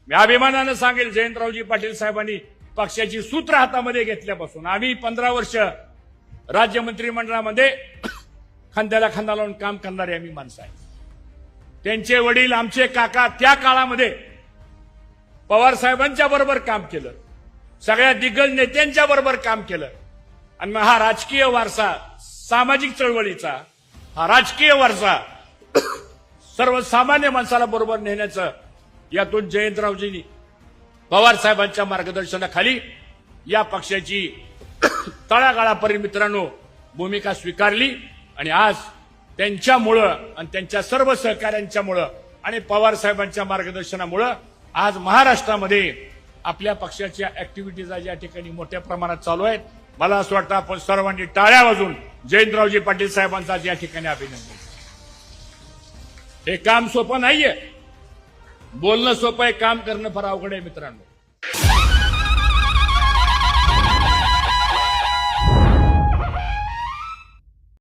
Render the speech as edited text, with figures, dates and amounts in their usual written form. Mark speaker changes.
Speaker 1: मी अभिमानानं सांगेल, जयंतरावजी पाटील साहेबांनी पक्षाची सूत्र हातामध्ये घेतल्यापासून आम्ही 15 वर्ष राज्य मंत्रिमंडळामध्ये खांद्याला खांदा लावून काम करणारे आम्ही माणसं आहे. त्यांचे वडील, आमचे काका त्या काळामध्ये पवार साहेबांच्या बरोबर काम केलं, सगळ्या दिग्गज नेत्यांच्या बरोबर काम केलं. आणि मग हा राजकीय वारसा, सामाजिक चळवळीचा हा राजकीय वारसा सर्वसामान्य माणसाला बरोबर नेण्याचं यातून जयंतरावजींनी पवार साहेबांच्या मार्गदर्शनाखाली या पक्षाची तळागाळापर्यंत मित्रांनो भूमिका स्वीकारली. आणि आज त्यांच्यामुळं आणि त्यांच्या सर्व सहकाऱ्यांच्यामुळं आणि पवार साहेबांच्या मार्गदर्शनामुळं आज महाराष्ट्रामध्ये आपल्या पक्षाच्या ऍक्टिव्हिटीज या ठिकाणी मोठ्या प्रमाणात चालू आहेत. मला असं वाटतं आपण सर्वांनी टाळ्या वाजून जयंतरावजी पाटील साहेबांचा या ठिकाणी अभिनंदन. हे काम सोपं नाहीये, बोलणं सोपं आहे, काम करणं फार अवघड आहे मित्रांनो.